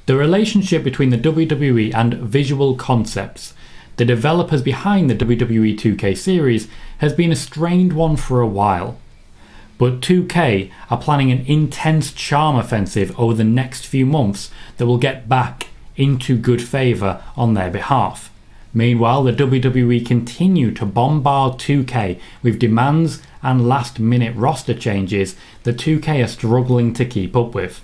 The relationship between the WWE and Visual Concepts, the developers behind the WWE 2K series, has been a strained one for a while. But 2K are planning an intense charm offensive over the next few months that will get back into good favour on their behalf. Meanwhile, the WWE continue to bombard 2K with demands and last-minute roster changes that 2K are struggling to keep up with.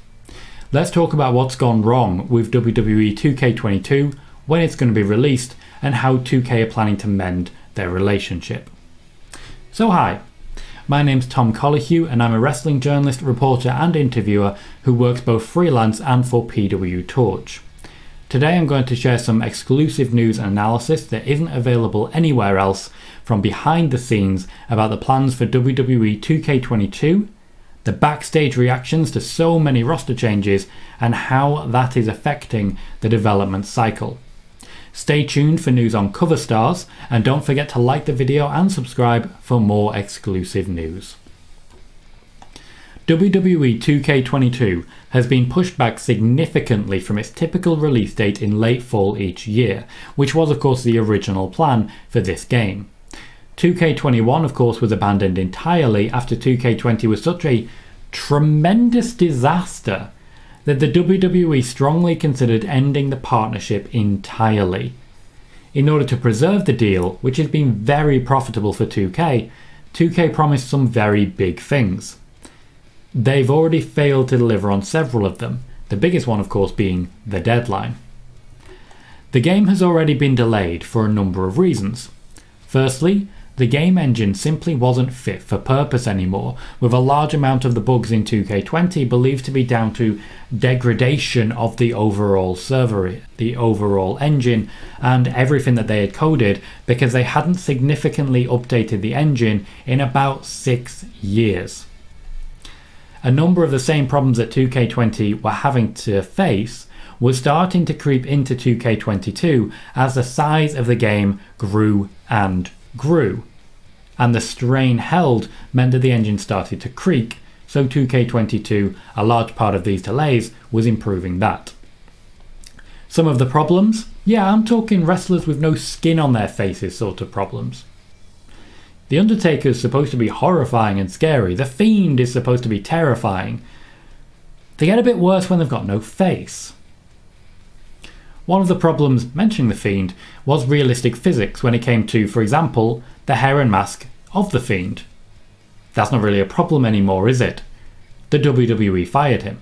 Let's talk about what's gone wrong with WWE 2K22, when it's going to be released, and how 2K are planning to mend their relationship. So hi, my name's Tom Colohue and I'm a wrestling journalist, reporter and interviewer who works both freelance and for PW Torch. Today I'm going to share some exclusive news and analysis that isn't available anywhere else from behind the scenes about the plans for WWE 2K22, the backstage reactions to so many roster changes, and how that is affecting the development cycle. Stay tuned for news on cover stars, and don't forget to like the video and subscribe for more exclusive news. WWE 2K22 has been pushed back significantly from its typical release date in late fall each year, which was of course the original plan for this game. 2K21 of course was abandoned entirely after 2K20 was such a tremendous disaster that the WWE strongly considered ending the partnership entirely. In order to preserve the deal, which has been very profitable for 2K, 2K promised some very big things. They've already failed to deliver on several of them, the biggest one of course being the deadline. The game has already been delayed for a number of reasons. Firstly, the game engine simply wasn't fit for purpose anymore, with a large amount of the bugs in 2K20 believed to be down to degradation of the overall server, the overall engine, and everything that they had coded, because they hadn't significantly updated the engine in about 6 years. A number of the same problems that 2K20 were having to face were starting to creep into 2K22 as the size of the game grew and grew, and the strain held meant that the engine started to creak, so 2K22, a large part of these delays, was improving that. Some of the problems? Yeah, I'm talking wrestlers with no skin on their faces sort of problems. The Undertaker is supposed to be horrifying and scary, the Fiend is supposed to be terrifying. They get a bit worse when they've got no face. One of the problems, mentioning the Fiend, was realistic physics when it came to, for example, the hair and mask of the Fiend. That's not really a problem anymore, is it? The WWE fired him.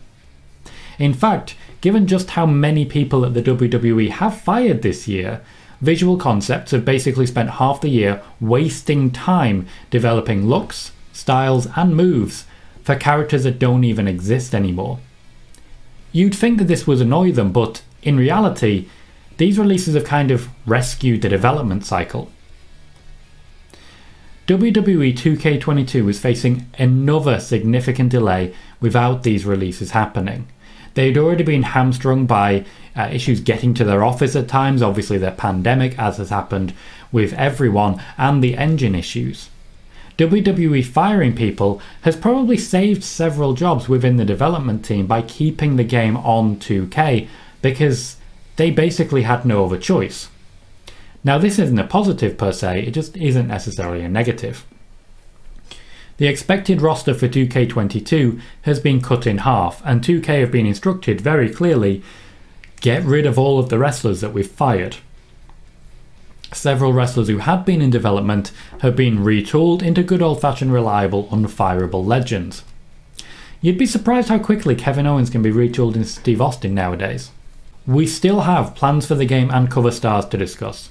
In fact, given just how many people at the WWE have fired this year, Visual Concepts have basically spent half the year wasting time developing looks, styles and moves for characters that don't even exist anymore. You'd think that this would annoy them, but in reality, these releases have kind of rescued the development cycle. WWE 2K22 is facing another significant delay without these releases happening. They'd already been hamstrung by issues getting to their office at times, obviously the pandemic, as has happened with everyone, and the engine issues. WWE firing people has probably saved several jobs within the development team by keeping the game on 2K, because they basically had no other choice. Now this isn't a positive per se, it just isn't necessarily a negative. The expected roster for 2K22 has been cut in half, and 2K have been instructed very clearly, get rid of all of the wrestlers that we've fired. Several wrestlers who had been in development have been retooled into good old-fashioned reliable, unfireable legends. You'd be surprised how quickly Kevin Owens can be retooled into Steve Austin nowadays. We still have plans for the game and cover stars to discuss.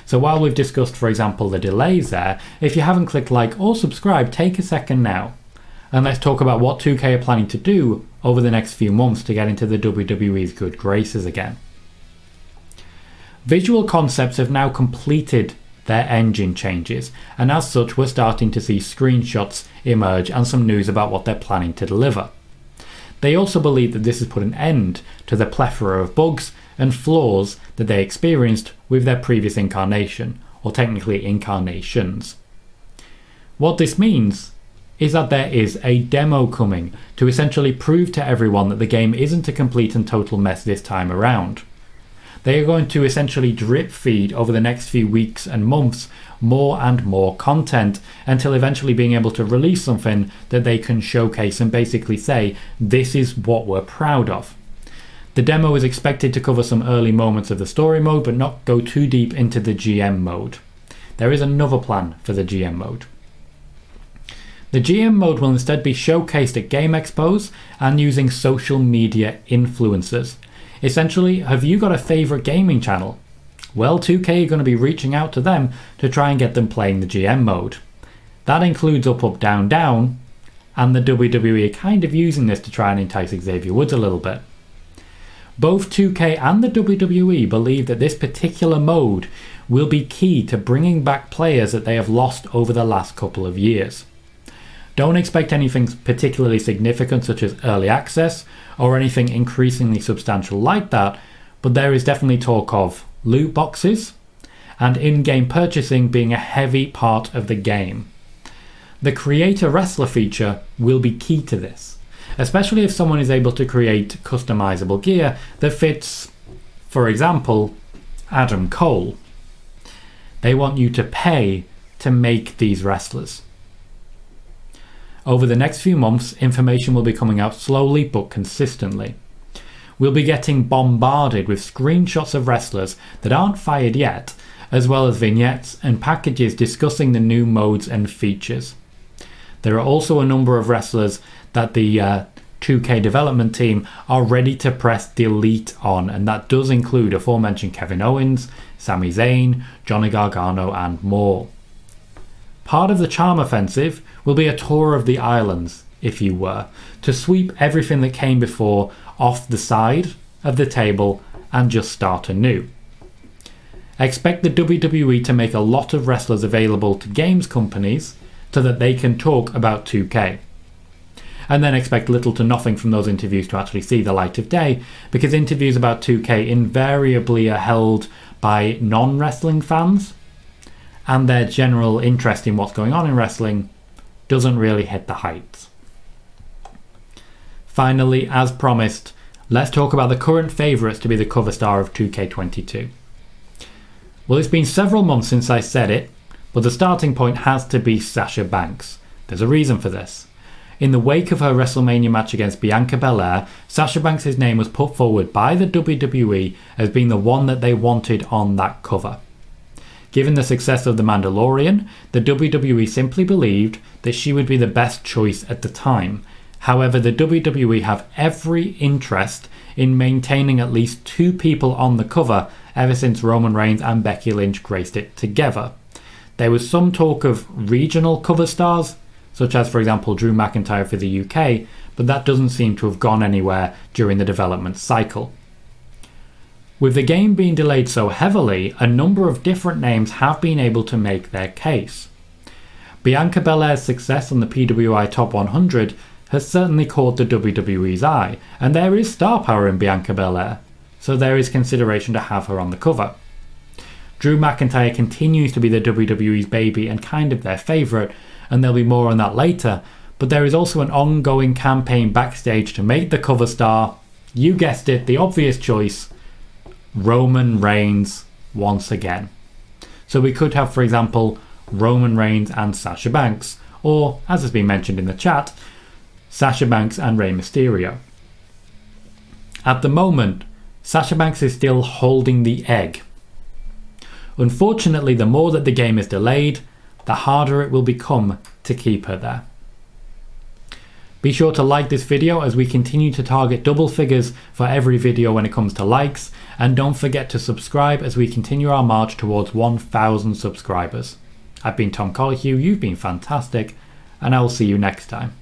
So while we've discussed, for example, the delays there, if you haven't clicked like or subscribe, take a second now. And let's talk about what 2K are planning to do over the next few months to get into the WWE's good graces again. Visual Concepts have now completed their engine changes, and as such we're starting to see screenshots emerge and some news about what they're planning to deliver. They also believe that this has put an end to the plethora of bugs and flaws that they experienced with their previous incarnation, or technically incarnations. What this means is that there is a demo coming to essentially prove to everyone that the game isn't a complete and total mess this time around. They are going to essentially drip feed over the next few weeks and months more and more content until eventually being able to release something that they can showcase and basically say, this is what we're proud of. The demo is expected to cover some early moments of the story mode but not go too deep into the GM mode. There is another plan for the GM mode. The GM mode will instead be showcased at game expos and using social media influencers. Essentially, have you got a favourite gaming channel? Well, 2K are going to be reaching out to them to try and get them playing the GM mode. That includes Up Up Down Down, and the WWE are kind of using this to try and entice Xavier Woods a little bit. Both 2K and the WWE believe that this particular mode will be key to bringing back players that they have lost over the last couple of years. Don't expect anything particularly significant such as early access or anything increasingly substantial like that, but there is definitely talk of loot boxes and in-game purchasing being a heavy part of the game. The Create a Wrestler feature will be key to this, especially if someone is able to create customizable gear that fits, for example, Adam Cole. They want you to pay to make these wrestlers. Over the next few months, information will be coming out slowly but consistently. We'll be getting bombarded with screenshots of wrestlers that aren't fired yet, as well as vignettes and packages discussing the new modes and features. There are also a number of wrestlers that the 2K development team are ready to press delete on, and that does include aforementioned Kevin Owens, Sami Zayn, Johnny Gargano and more. Part of the charm offensive will be a tour of the islands, if you were, to sweep everything that came before off the side of the table and just start anew. Expect the WWE to make a lot of wrestlers available to games companies so that they can talk about 2K. And then expect little to nothing from those interviews to actually see the light of day, because interviews about 2K invariably are held by non-wrestling fans, and their general interest in what's going on in wrestling doesn't really hit the heights. Finally, as promised, let's talk about the current favourites to be the cover star of 2K22. Well, it's been several months since I said it, but the starting point has to be Sasha Banks. There's a reason for this. In the wake of her WrestleMania match against Bianca Belair, Sasha Banks' name was put forward by the WWE as being the one that they wanted on that cover. Given the success of The Mandalorian, the WWE simply believed that she would be the best choice at the time. However, the WWE have every interest in maintaining at least two people on the cover ever since Roman Reigns and Becky Lynch graced it together. There was some talk of regional cover stars, such as for example Drew McIntyre for the UK, but that doesn't seem to have gone anywhere during the development cycle. With the game being delayed so heavily, a number of different names have been able to make their case. Bianca Belair's success on the PWI Top 100 has certainly caught the WWE's eye, and there is star power in Bianca Belair, so there is consideration to have her on the cover. Drew McIntyre continues to be the WWE's baby and kind of their favourite, and there'll be more on that later, but there is also an ongoing campaign backstage to make the cover star, you guessed it, the obvious choice, Roman Reigns once again. So we could have, for example, Roman Reigns and Sasha Banks, or, as has been mentioned in the chat, Sasha Banks and Rey Mysterio. At the moment, Sasha Banks is still holding the egg. Unfortunately, the more that the game is delayed, the harder it will become to keep her there. Be sure to like this video as we continue to target double figures for every video when it comes to likes, and don't forget to subscribe as we continue our march towards 1,000 subscribers. I've been Tom Colohue, you've been fantastic, and I will see you next time.